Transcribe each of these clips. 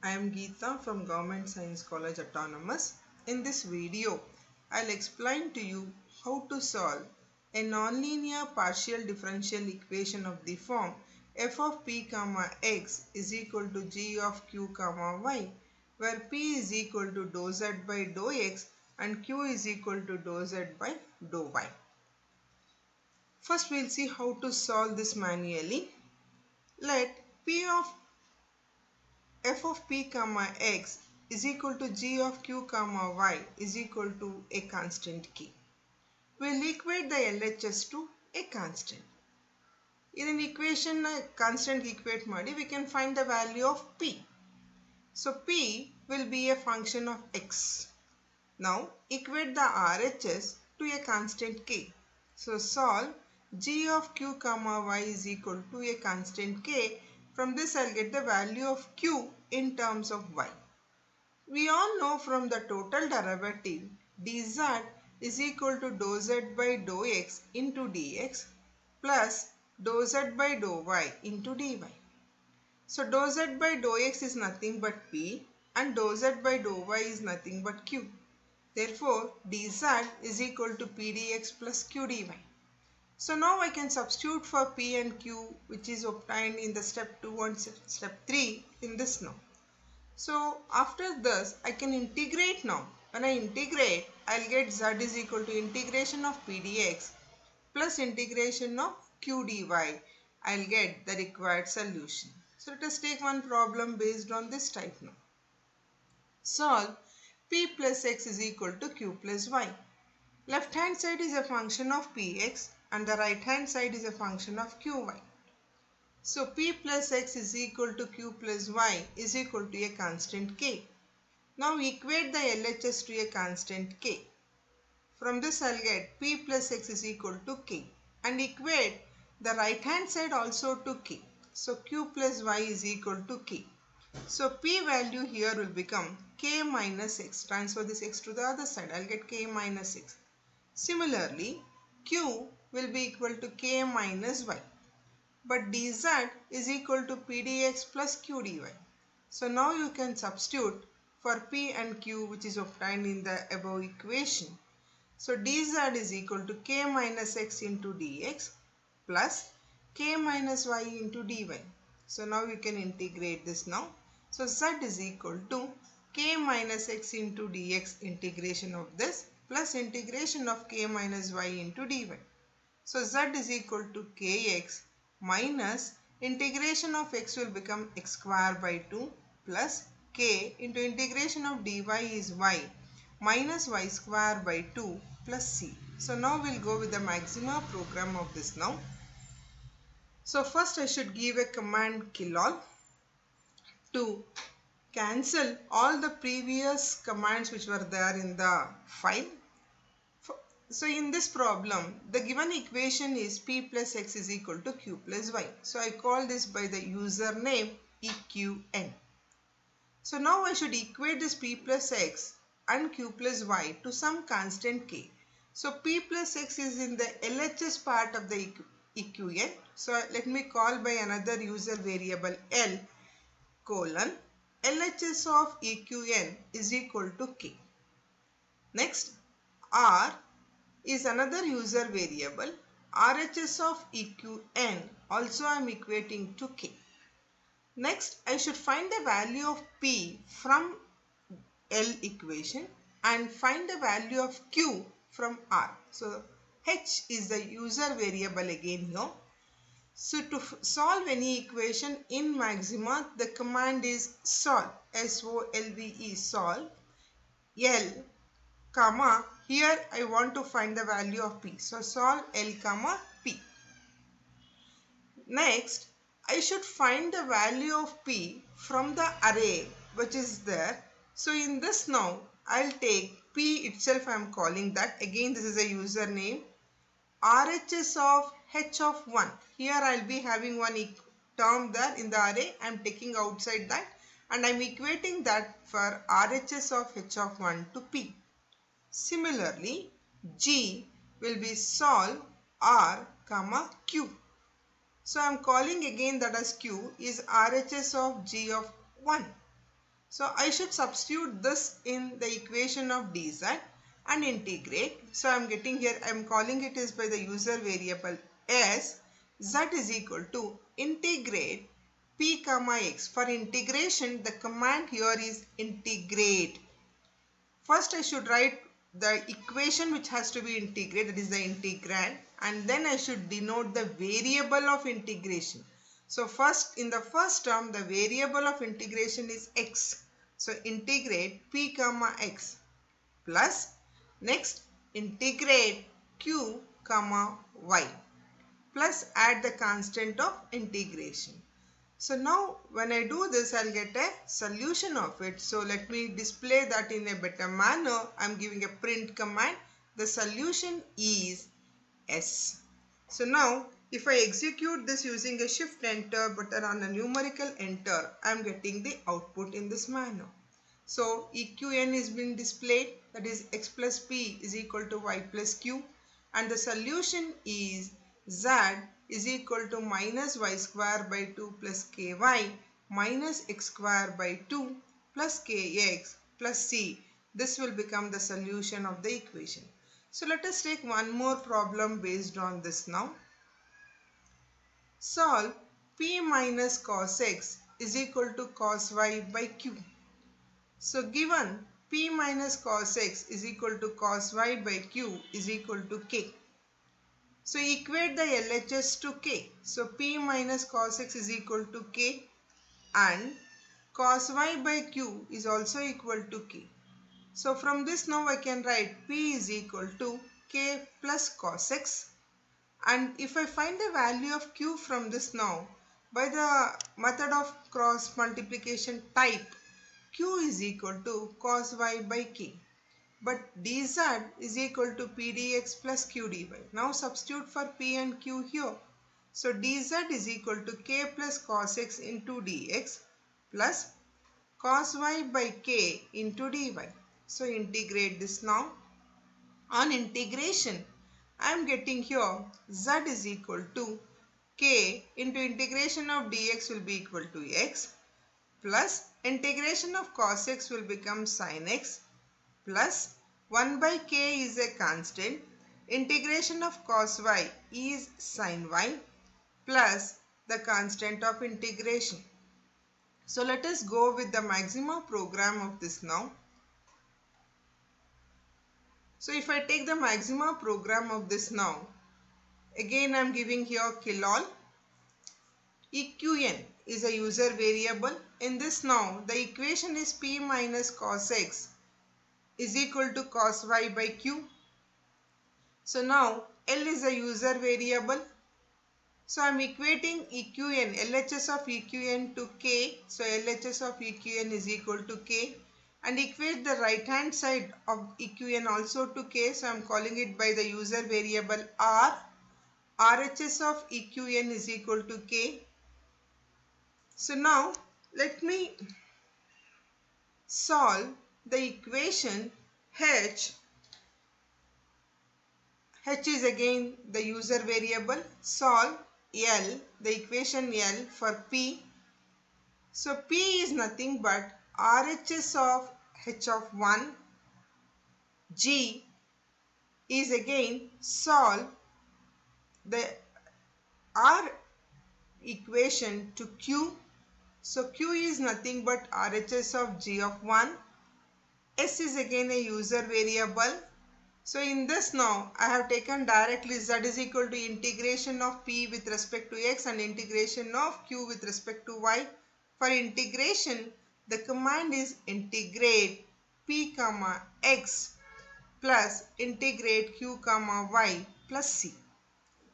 I am Geetha from Government Science College Autonomous. In this video, I'll explain to you how to solve a nonlinear partial differential equation of the form f of p comma x is equal to g of q comma y, where p is equal to dou z by dou x and q is equal to dou z by dou y. First, we'll see how to solve this manually. Let p of f of p comma x is equal to g of q comma y is equal to a constant k. We'll equate the LHS to a constant. In an equation, a constant equate ಮಾಡಿ, we can find the value of p. So p will be a function of x. Now equate the RHS to a constant k. So solve g of q comma y is equal to a constant k. From this I'll get the value of q in terms of y. We all know from the total derivative dz is equal to dou z by dou x into dx plus dou z by dou y into dy. So dou z by dou x is nothing but p and dou z by dou y is nothing but q. Therefore dz is equal to p dx plus q dy. So now I can substitute for p and q, which is obtained in the step 2 and step 3 in this now. So after this I can integrate now. When I integrate, I'll get z is equal to integration of p dx plus integration of q dy. I'll get the required solution. So let us take one problem based on this type now. Solve p plus x is equal to q plus y. Left hand side is a function of px and the right hand side is a function of qy. So p plus x is equal to q plus y is equal to a constant k. Now equate the LHS to a constant k. From this I'll get p plus x is equal to k and equate the right hand side also to k. So q plus y is equal to k. So p value here will become k minus x. Transfer this x to the other side. I'll get k minus x. Similarly, q will be equal to k minus y. But dz is equal to p dx plus q dy. So now you can substitute for p and q, which is obtained in the above equation. So dz is equal to k minus x into dx plus k minus y into dy. So now you can integrate this now. So z is equal to k minus x into dx integration of this plus integration of k minus y into dy. So z is equal to kx minus integration of x will become x square by 2 plus k into integration of dy is y minus y square by 2 plus c. So now we'll go with the Maxima program of this now. So first I should give a command kill all to cancel all the previous commands which were there in the file. So in this problem, the given equation is p plus x is equal to q plus y. So I call this by the username EQN. So now I should equate this p plus x and q plus y to some constant k. So p plus x is in the LHS part of the EQN. So let me call by another user variable L colon LHS of EQN is equal to k. Next, R is another user variable. RHS of EQN also I am equating to k. Next, I should find the value of p from L equation and find the value of q from R. So H is the user variable again here. So to solve any equation in Maxima, the command is solve, S-O-L-V-E, solve, L, comma, here I want to find the value of p. So solve L comma p. Next, I should find the value of p from the array which is there. So in this now, I'll take p itself, I am calling that. Again, this is a username. RHS of h of 1. Here I'll be having one term there in the array. I am taking outside that and I am equating that for RHS of h of 1 to p. Similarly, G will be solve R comma Q. So I am calling again that as Q is RHS of G of 1. So I should substitute this in the equation of dz and integrate. So I am getting here, I am calling it as by the user variable s. Z is equal to integrate p comma x. For integration, the command here is integrate. First I should write the equation which has to be integrated, that is the integrand, and then I should denote the variable of integration. So first, in the first term, the variable of integration is x. So integrate p comma x plus, next integrate q comma y plus add the constant of integration. So now when I do this, I'll get a solution of it. So let me display that in a better manner. I'm giving a print command. The solution is S. So now if I execute this using a shift enter button on a numerical enter, I'm getting the output in this manner. So EQN is being displayed, that is x plus p is equal to y plus q, and the solution is z is equal to minus y square by 2 plus ky minus x square by 2 plus kx plus c. This will become the solution of the equation. So let us take one more problem based on this now. Solve p minus cos x is equal to cos y by q. So given p minus cos x is equal to cos y by q is equal to k. So equate the LHS to k. So p minus cos x is equal to k and cos y by q is also equal to k. So from this now I can write p is equal to k plus cos x. And if I find the value of q from this now, by the method of cross multiplication type, q is equal to cos y by k. But dz is equal to pdx plus q dy. Now substitute for p and q here. So dz is equal to k plus cos x into dx plus cos y by k into dy. So integrate this now. On integration, I am getting here z is equal to k into integration of dx will be equal to x plus integration of cos x will become sin x plus 1 by k is a constant. Integration of cos y is sin y plus the constant of integration. So let us go with the Maxima program of this now. So if I take the Maxima program of this now, again I am giving here kilol. EQN is a user variable. In this now, the equation is p minus cos x is equal to cos y by q. So now L is a user variable. So I am equating EQN, LHS of EQN to k. So LHS of EQN is equal to k. And equate the right hand side of EQN also to k. So I am calling it by the user variable R. RHS of EQN is equal to k. So now let me solve the equation H. H is again the user variable. Solve L, the equation L for P. So P is nothing but RHS of H of 1. G is again solve the R equation to Q. So Q is nothing but RHS of G of 1. S is again a user variable. So in this now, I have taken directly Z is equal to integration of P with respect to X and integration of Q with respect to Y. For integration, the command is integrate P comma X plus integrate Q comma Y plus C.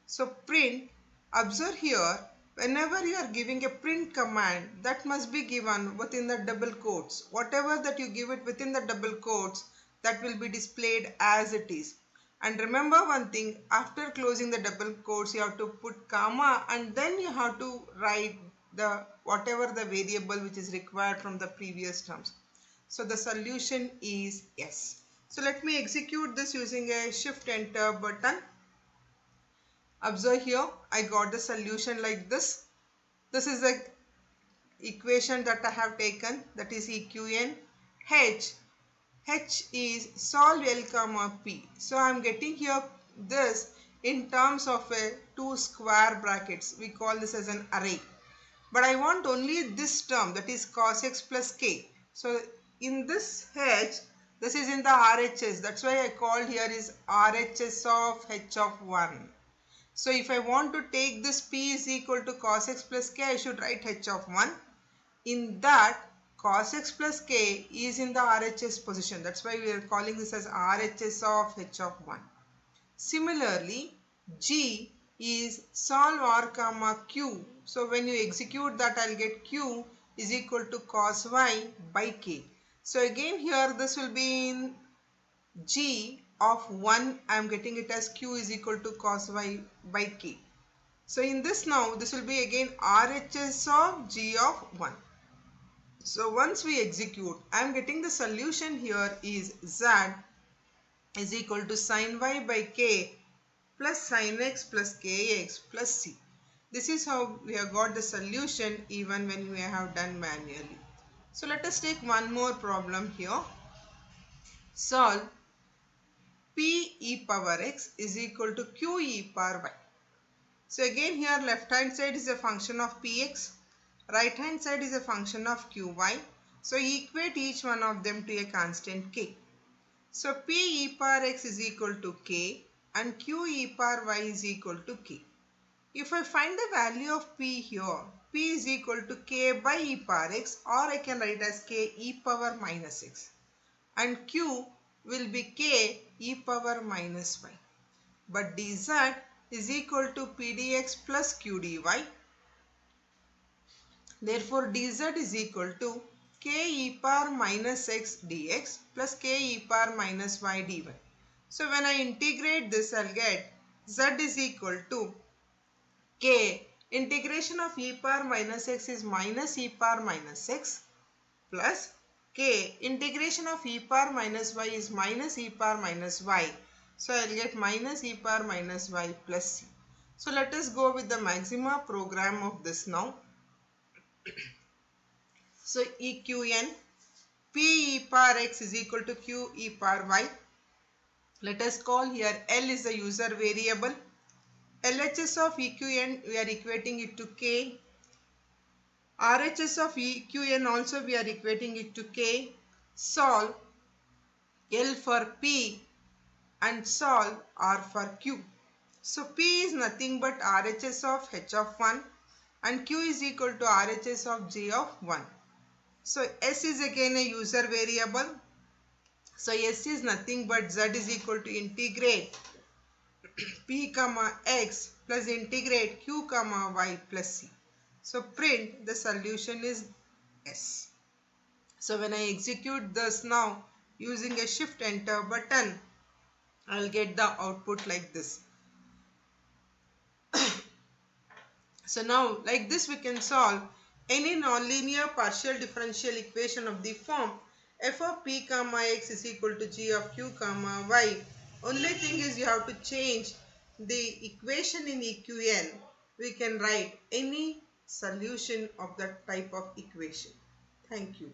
So print, observe here, whenever you are giving a print command, that must be given within the double quotes. Whatever that you give it within the double quotes, that will be displayed as it is. And remember one thing, after closing the double quotes, you have to put comma and then you have to write the whatever the variable which is required from the previous terms. So the solution is yes. So let me execute this using a shift enter button. Observe here, I got the solution like this. This is the equation that I have taken, that is eqn. H is solve L comma P. So I am getting here this in terms of a two square brackets. We call this as an array. But I want only this term, that is cos x plus k. So in this H, this is in the RHS. That's why I called here is RHS of H of 1. So if I want to take this P is equal to cos x plus k, I should write H of 1. In that, cos x plus k is in the RHS position. That's why we are calling this as RHS of H of 1. Similarly, G is solve R comma Q. So when you execute that, I'll get Q is equal to cos y by k. So again here this will be in G of 1. I am getting it as Q is equal to cos y by k. So in this now, this will be again RHS of G of 1. So once we execute, I am getting the solution here is Z is equal to sin y by k plus sin x plus kx plus c. This is how we have got the solution even when we have done manually. So let us take one more problem here. Solve p e power x is equal to q e power y. So again here left hand side is a function of px, right hand side is a function of qy. So equate each one of them to a constant k. So p e power x is equal to k and q e power y is equal to k. If I find the value of p here, p is equal to k by e power x, or I can write as k e power minus x, and q will be k e power minus y. But dz is equal to pdx plus qdy. Therefore, dz is equal to k e power minus x dx plus k e power minus y dy. So when I integrate this, I'll get z is equal to k. Integration of e power minus x is minus e power minus x plus k. Integration of e power minus y is minus e power minus y. So I'll get minus e power minus y plus c. So let us go with the Maxima program of this now. So eqn p e power x is equal to q e power y. Let us call here L is the user variable. LHS of eqn we are equating it to k. RHS of eqn also we are equating it to k. Solve L for p and solve R for q. So p is nothing but RHS of h of 1 and q is equal to RHS of j of 1. So s is again a user variable. So s is nothing but z is equal to integrate p comma x plus integrate q comma y plus c. So print the solution is s. So when I execute this now using a shift enter button, I'll get the output like this. So now like this we can solve any nonlinear partial differential equation of the form f of p comma x is equal to g of q comma y. Only thing is you have to change the equation in eqn. We can write any solution of that type of equation. Thank you.